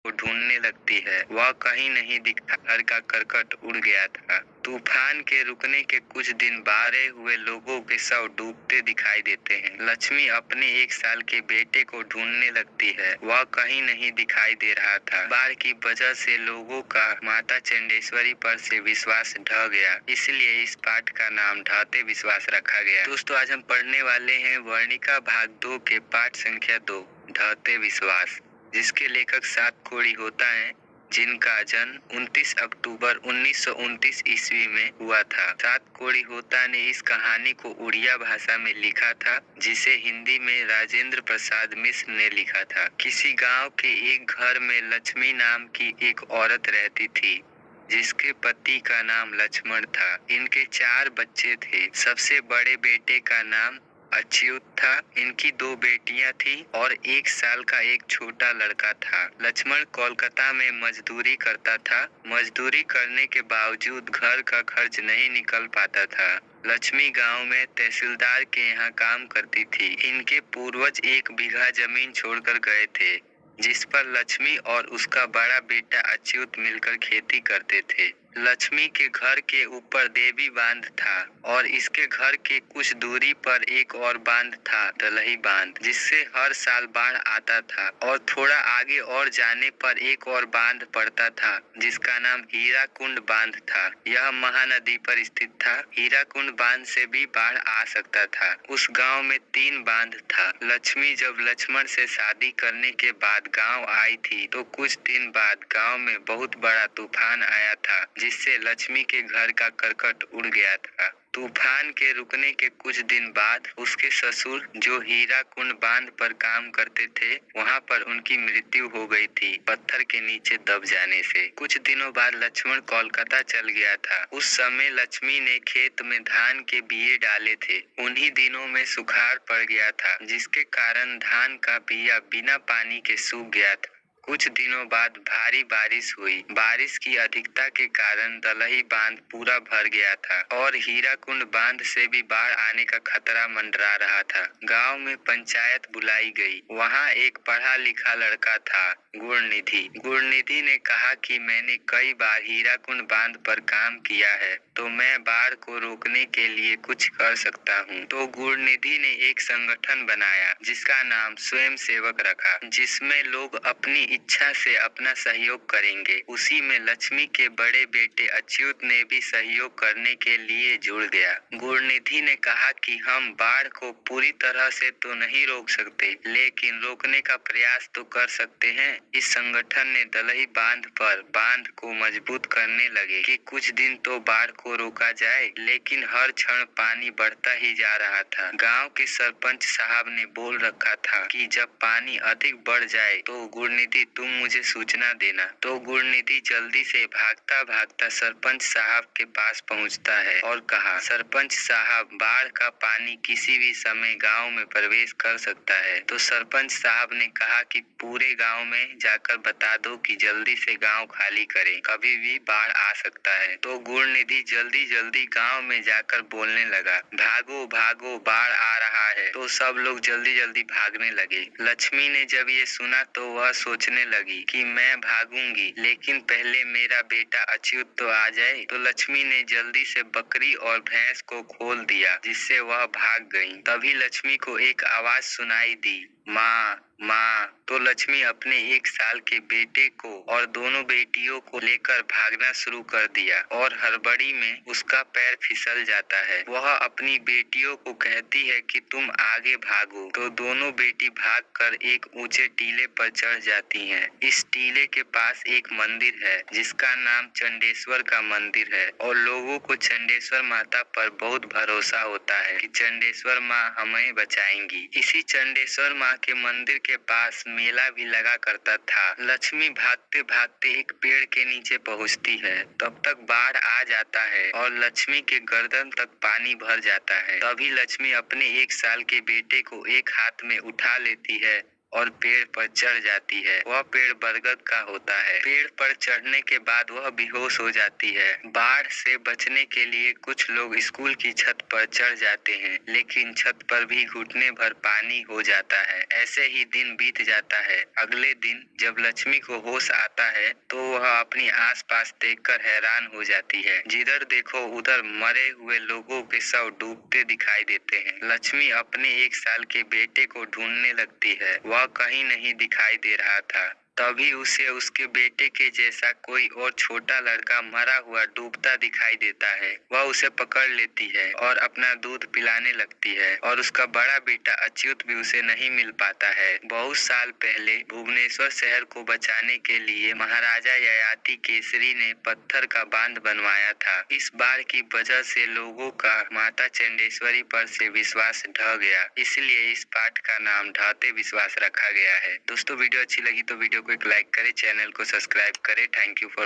को ढूंढने लगती है। वह कहीं नहीं दिखा, घर का करकट उड़ गया था। तूफान के रुकने के कुछ दिन बाद मरे हुए लोगों के शव डूबते दिखाई देते हैं। लक्ष्मी अपने 1 साल के बेटे को ढूंढने लगती है। वह कहीं नहीं दिखाई दे रहा था। बाढ़ की वजह से लोगों का माता चंडेश्वरी पर से विश्वास ढह गया, इसलिए इस पाठ का नाम ढहते विश्वास रखा गया। दोस्तों, आज हम पढ़ने वाले हैं वर्णिका भाग 2 के पाठ संख्या 2, ढहते विश्वास, जिसके लेखक सात कोड़ी होता है, जिनका जन्म 29 अक्टूबर 1929 ईस्वी में हुआ था। सात कोड़ी होता ने इस कहानी को उड़िया भाषा में लिखा था, जिसे हिंदी में राजेंद्र प्रसाद मिश्र ने लिखा था। किसी गांव के एक घर में लक्ष्मी नाम की एक औरत रहती थी, जिसके पति का नाम लक्ष्मण था। इनके 4 बच्चे थे। सबसे बड़े बेटे का नाम अच्युत था। इनकी 2 बेटियां थी और 1 साल का एक छोटा लड़का था। लक्ष्मण कोलकाता में मजदूरी करता था। मजदूरी करने के बावजूद घर का खर्च नहीं निकल पाता था। लक्ष्मी गांव में तहसीलदार के यहाँ काम करती थी। इनके पूर्वज 1 बीघा जमीन छोड़कर गए थे, जिस पर लक्ष्मी और उसका बड़ा बेटा अच्युत मिलकर खेती करते थे। लक्ष्मी के घर के ऊपर देवी बांध था और इसके घर के कुछ दूरी पर एक और बांध था, दलही बांध, जिससे हर साल बाढ़ आता था। और थोड़ा आगे और जाने पर एक और बांध पड़ता था, जिसका नाम हीराकुंड बांध था। यह महानदी पर स्थित था। हीराकुंड बांध से भी बाढ़ आ सकता था। उस गांव में 3 बांध था। लक्ष्मी जब लक्ष्मण से शादी करने के बाद गांव आई थी, तो कुछ दिन बाद गांव में बहुत बड़ा तूफान आया था, जिससे लक्ष्मी के घर का करकट उड़ गया था। तूफान के रुकने के कुछ दिन बाद उसके ससुर, जो हीराकुंड बांध पर काम करते थे, वहां पर उनकी मृत्यु हो गई थी, पत्थर के नीचे दब जाने से। कुछ दिनों बाद लक्ष्मण कोलकाता चल गया था। उस समय लक्ष्मी ने खेत में धान के बिये डाले थे। उन्हीं दिनों में सुखाड़ पड़ गया था, जिसके कारण धान का बिया बिना पानी के सूख गया था। कुछ दिनों बाद भारी बारिश हुई। बारिश की अधिकता के कारण दलही बांध पूरा भर गया था और हीराकुंड बांध से भी बाढ़ आने का खतरा मंडरा रहा था। गांव में पंचायत बुलाई गई। वहां एक पढ़ा लिखा लड़का था, गुणनिधि। गुणनिधि ने कहा कि मैंने कई बार हीराकुंड बांध पर काम किया है, तो मैं बाढ़ को रोकने के लिए कुछ कर सकता हूँ। तो गुणनिधि ने एक संगठन बनाया, जिसका नाम स्वयं सेवक रखा, जिसमें लोग अपनी इच्छा से अपना सहयोग करेंगे। उसी में लक्ष्मी के बड़े बेटे अच्युत ने भी सहयोग करने के लिए जुड़ गया। गुणनिधि ने कहा कि हम बाढ़ को पूरी तरह से तो नहीं रोक सकते, लेकिन रोकने का प्रयास तो कर सकते हैं। इस संगठन ने दलही बांध पर बांध को मजबूत करने लगे कि कुछ दिन तो बाढ़ को रोका जाए, लेकिन हर क्षण पानी बढ़ता ही जा रहा था। गांव के सरपंच साहब ने बोल रखा था कि जब पानी अधिक बढ़ जाए तो गुणनिधि तुम मुझे सूचना देना। तो गुणनिधि जल्दी से भागता भागता सरपंच साहब के पास पहुंचता है और कहा, सरपंच साहब, बाढ़ का पानी किसी भी समय गांव में प्रवेश कर सकता है। तो सरपंच साहब ने कहा कि पूरे गांव में जाकर बता दो कि जल्दी से गांव खाली करें, कभी भी बाढ़ आ सकता है। तो गुणनिधि जल्दी जल्दी गांव में जाकर बोलने लगा, भागो भागो, बाढ़ आ रहा है। तो सब लोग जल्दी जल्दी भागने लगे। लक्ष्मी ने जब ये सुना तो वह सोचने लगी कि मैं भागूंगी, लेकिन पहले मेरा बेटा अच्युत तो आ जाए। तो लक्ष्मी ने जल्दी से बकरी और भैंस को खोल दिया, जिससे वह भाग गई। तभी लक्ष्मी को एक आवाज सुनाई दी, माँ माँ। तो लक्ष्मी अपने 1 साल के बेटे को और दोनों बेटियों को लेकर भागना शुरू कर दिया और हड़बड़ी में उसका पैर फिसल जाता है। वह अपनी बेटियों को कहती है कि तुम आगे भागो। तो दोनों बेटी भागकर एक ऊंचे टीले पर चढ़ जाती हैं। इस टीले के पास एक मंदिर है, जिसका नाम चंडेश्वर का मंदिर है, और लोगों को चंडेश्वर माता पर बहुत भरोसा होता है कि चंडेश्वर माँ हमें बचाएंगी। इसी चंडेश्वर माँ के मंदिर के पास मेला भी लगा करता था। लक्ष्मी भागते भागते एक पेड़ के नीचे पहुँचती है। तब तक बाढ़ आ जाता है और लक्ष्मी के गर्दन तक पानी भर जाता है। तभी लक्ष्मी अपने 1 साल के बेटे को एक हाथ में उठा लेती है और पेड़ पर चढ़ जाती है। वह पेड़ बरगद का होता है। पेड़ पर चढ़ने के बाद वह बेहोश हो जाती है। बाढ़ से बचने के लिए कुछ लोग स्कूल की छत पर चढ़ जाते हैं, लेकिन छत पर भी घुटने भर पानी हो जाता है। ऐसे ही दिन बीत जाता है। अगले दिन जब लक्ष्मी को होश आता है तो वह अपनी आसपास देखकर हैरान हो जाती है। जिधर देखो उधर मरे हुए लोगों के शव डूबते दिखाई देते हैं। लक्ष्मी अपने 1 साल के बेटे को ढूंढने लगती है। वह कहीं नहीं दिखाई दे रहा था। तभी उसे उसके बेटे के जैसा कोई और छोटा लड़का मरा हुआ डूबता दिखाई देता है। वह उसे पकड़ लेती है और अपना दूध पिलाने लगती है, और उसका बड़ा बेटा अच्युत भी उसे नहीं मिल पाता है। बहुत साल पहले भुवनेश्वर शहर को बचाने के लिए महाराजा ययाति केसरी ने पत्थर का बांध बनवाया था। इस बाढ़ की वजह से लोगों का माता चंडेश्वरी पर से विश्वास ढह गया, इसलिए इस पाठ का नाम ढहते विश्वास रखा गया है। दोस्तों, वीडियो अच्छी लगी तो वीडियो को एक लाइक करें, चैनल को सब्सक्राइब करें। Thank you for